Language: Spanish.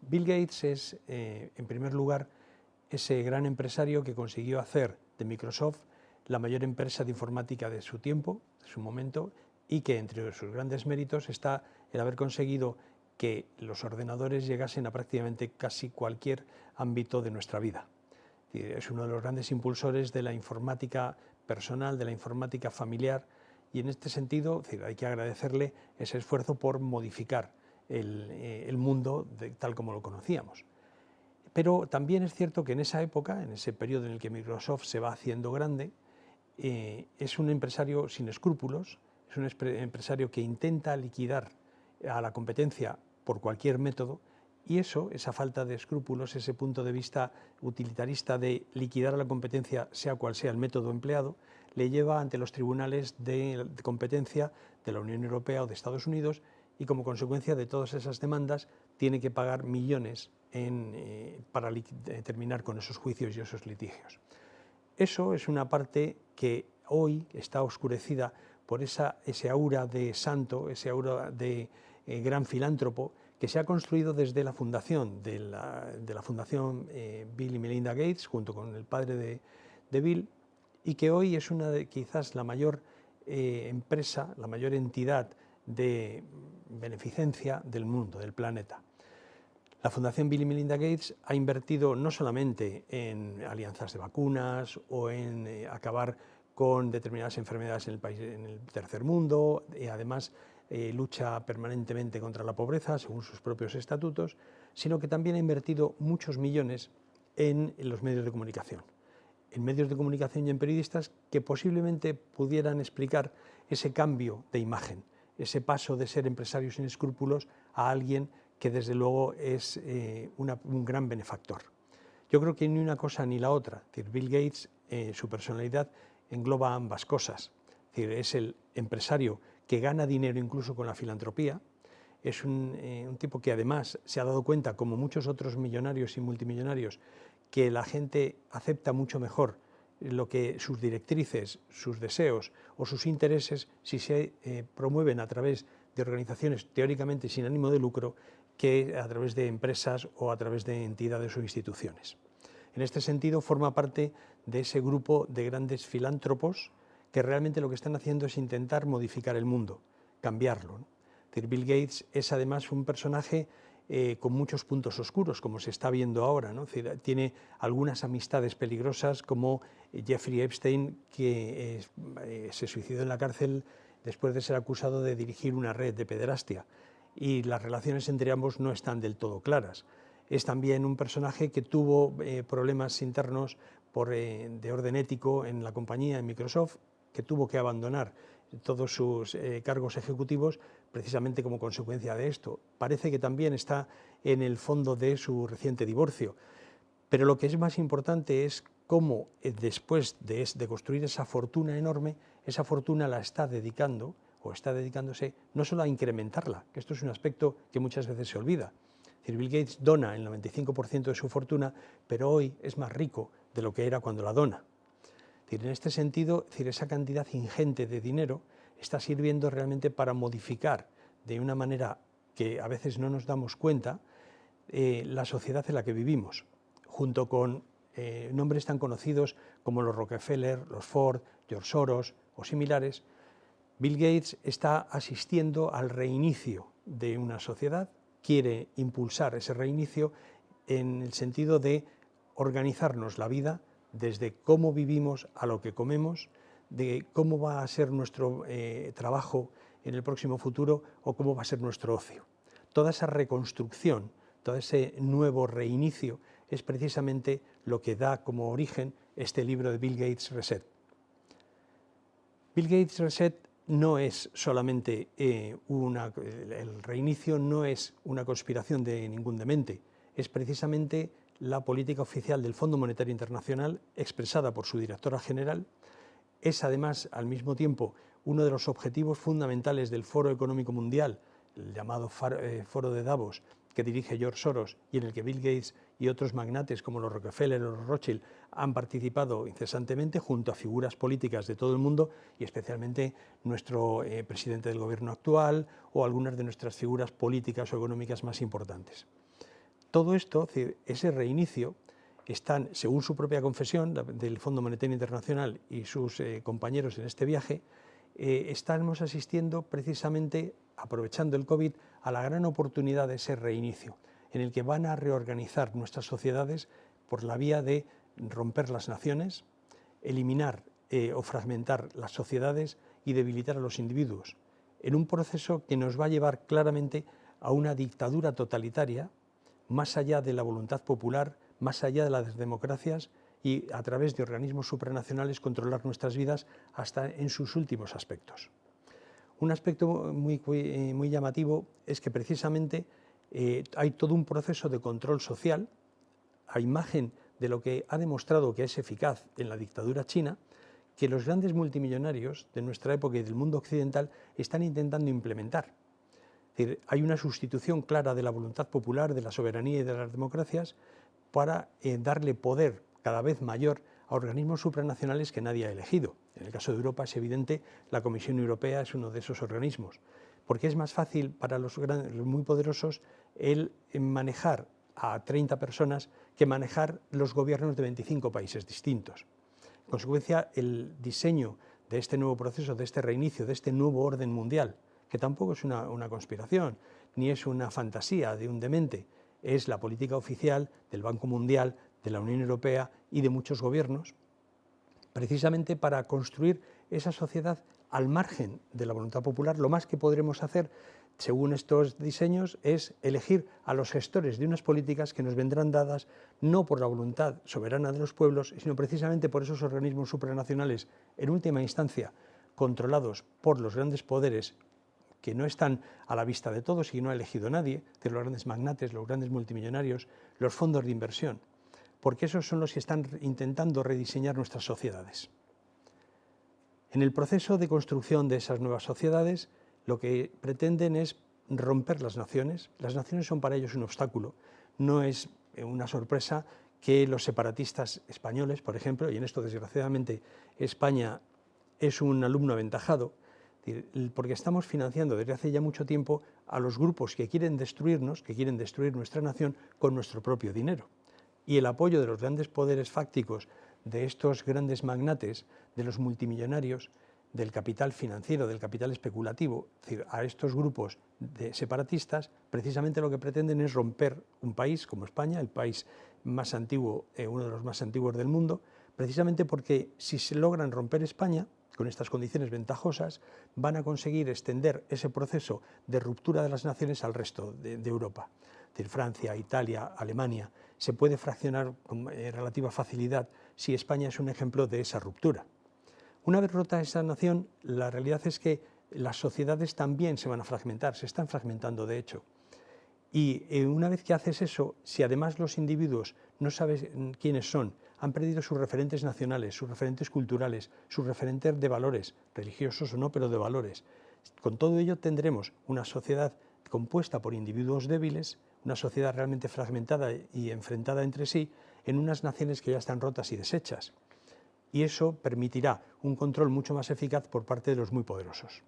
Bill Gates es, en primer lugar, ese gran empresario que consiguió hacer de Microsoft la mayor empresa de informática de su tiempo, de su momento, y que entre sus grandes méritos está el haber conseguido que los ordenadores llegasen a prácticamente casi cualquier ámbito de nuestra vida. Es uno de los grandes impulsores de la informática personal, de la informática familiar, y en este sentido hay que agradecerle ese esfuerzo por modificar el mundo tal como lo conocíamos. Pero también es cierto que en esa época, en ese periodo en el que Microsoft se va haciendo grande, es un empresario sin escrúpulos, es un empresario que intenta liquidar a la competencia por cualquier método, y esa falta de escrúpulos, ese punto de vista utilitarista de liquidar a la competencia, sea cual sea el método empleado, le lleva ante los tribunales de competencia de la Unión Europea o de Estados Unidos, y como consecuencia de todas esas demandas tiene que pagar millones para terminar con esos juicios y esos litigios. Eso es una parte que hoy está oscurecida por ese aura de santo, ese aura de gran filántropo que se ha construido desde la fundación de la Fundación Bill y Melinda Gates, junto con el padre de Bill, y que hoy es quizás la mayor empresa, la mayor entidad de beneficencia del mundo, del planeta. La Fundación Bill y Melinda Gates ha invertido no solamente en alianzas de vacunas o en acabar con determinadas enfermedades en el tercer mundo, además lucha permanentemente contra la pobreza, según sus propios estatutos, sino que también ha invertido muchos millones en los medios de comunicación. En medios de comunicación y en periodistas que posiblemente pudieran explicar ese cambio de imagen, ese paso de ser empresario sin escrúpulos a alguien que desde luego es un gran benefactor. Yo creo que ni una cosa ni la otra. Es decir, Bill Gates, su personalidad engloba ambas cosas. Es decir, es el empresario que gana dinero incluso con la filantropía. Es un tipo que además se ha dado cuenta, como muchos otros millonarios y multimillonarios, que la gente acepta mucho mejor sus directrices, sus deseos o sus intereses si se promueven a través de organizaciones teóricamente sin ánimo de lucro que a través de empresas o a través de entidades o instituciones. En este sentido, forma parte de ese grupo de grandes filántropos que realmente lo que están haciendo es intentar modificar el mundo, cambiarlo, ¿no? Es decir, Bill Gates es además un personaje con muchos puntos oscuros, como se está viendo ahora, ¿no? Es decir, tiene algunas amistades peligrosas, como Jeffrey Epstein, que se suicidó en la cárcel después de ser acusado de dirigir una red de pederastia, y las relaciones entre ambos no están del todo claras. Es también un personaje que tuvo problemas internos de orden ético en la compañía, en Microsoft, que tuvo que abandonar todos sus cargos ejecutivos precisamente como consecuencia de esto. Parece que también está en el fondo de su reciente divorcio. Pero lo que es más importante es cómo después de construir esa fortuna enorme, esa fortuna la está dedicando o está dedicándose no solo a incrementarla, que esto es un aspecto que muchas veces se olvida. Es decir, Bill Gates dona el 95% de su fortuna, pero hoy es más rico de lo que era cuando la dona. Es decir, en este sentido, esa cantidad ingente de dinero está sirviendo realmente para modificar de una manera que a veces no nos damos cuenta la sociedad en la que vivimos, junto con nombres tan conocidos como los Rockefeller, los Ford, George Soros o similares. Bill Gates está asistiendo al reinicio de una sociedad, quiere impulsar ese reinicio en el sentido de organizarnos la vida desde cómo vivimos a lo que comemos, de cómo va a ser nuestro trabajo en el próximo futuro o cómo va a ser nuestro ocio. Toda esa reconstrucción, todo ese nuevo reinicio es precisamente lo que da como origen este libro de Bill Gates Reset. Bill Gates Reset no es solamente el reinicio no es una conspiración de ningún demente, es precisamente la política oficial del Fondo Monetario Internacional expresada por su directora general. Es además al mismo tiempo uno de los objetivos fundamentales del Foro Económico Mundial, el llamado Foro de Davos, que dirige George Soros y en el que Bill Gates y otros magnates como los Rockefeller o los Rothschild han participado incesantemente junto a figuras políticas de todo el mundo y especialmente nuestro presidente del gobierno actual o algunas de nuestras figuras políticas o económicas más importantes. Todo esto, es decir, ese reinicio, están, según su propia confesión del Fondo Monetario Internacional y sus compañeros en este viaje, estamos asistiendo precisamente, aprovechando el COVID, a la gran oportunidad de ese reinicio, en el que van a reorganizar nuestras sociedades por la vía de romper las naciones, eliminar o fragmentar las sociedades y debilitar a los individuos, en un proceso que nos va a llevar claramente a una dictadura totalitaria, más allá de la voluntad popular, más allá de las democracias, y a través de organismos supranacionales controlar nuestras vidas hasta en sus últimos aspectos. Un aspecto muy llamativo es que precisamente hay todo un proceso de control social, a imagen de lo que ha demostrado que es eficaz en la dictadura china, que los grandes multimillonarios de nuestra época y del mundo occidental están intentando implementar. Es decir, hay una sustitución clara de la voluntad popular, de la soberanía y de las democracias para darle poder cada vez mayor a organismos supranacionales que nadie ha elegido. En el caso de Europa es evidente, la Comisión Europea es uno de esos organismos, porque es más fácil para los muy poderosos el manejar a 30 personas que manejar los gobiernos de 25 países distintos. En consecuencia, el diseño de este nuevo proceso, de este reinicio, de este nuevo orden mundial, que tampoco es una conspiración, ni es una fantasía de un demente, es la política oficial del Banco Mundial, de la Unión Europea y de muchos gobiernos, precisamente para construir esa sociedad al margen de la voluntad popular. Lo más que podremos hacer, según estos diseños, es elegir a los gestores de unas políticas que nos vendrán dadas no por la voluntad soberana de los pueblos, sino precisamente por esos organismos supranacionales, en última instancia, controlados por los grandes poderes que no están a la vista de todos y no ha elegido nadie, de los grandes magnates, los grandes multimillonarios, los fondos de inversión, porque esos son los que están intentando rediseñar nuestras sociedades. En el proceso de construcción de esas nuevas sociedades, lo que pretenden es romper las naciones. Las naciones son para ellos un obstáculo. No es una sorpresa que los separatistas españoles, por ejemplo, y en esto desgraciadamente España es un alumno aventajado, porque estamos financiando desde hace ya mucho tiempo a los grupos que quieren destruirnos, que quieren destruir nuestra nación con nuestro propio dinero. Y el apoyo de los grandes poderes fácticos, de estos grandes magnates, de los multimillonarios, del capital financiero, del capital especulativo, es decir, a estos grupos de separatistas, precisamente lo que pretenden es romper un país como España, el país más antiguo, uno de los más antiguos del mundo, precisamente porque si se logran romper España, con estas condiciones ventajosas, van a conseguir extender ese proceso de ruptura de las naciones al resto de Europa. Es decir, Francia, Italia, Alemania, se puede fraccionar con relativa facilidad si España es un ejemplo de esa ruptura. Una vez rota esa nación, la realidad es que las sociedades también se van a fragmentar, se están fragmentando de hecho. Y una vez que haces eso, si además los individuos no sabes quiénes son, han perdido sus referentes nacionales, sus referentes culturales, sus referentes de valores, religiosos o no, pero de valores. Con todo ello tendremos una sociedad compuesta por individuos débiles, una sociedad realmente fragmentada y enfrentada entre sí, en unas naciones que ya están rotas y deshechas. Y eso permitirá un control mucho más eficaz por parte de los muy poderosos.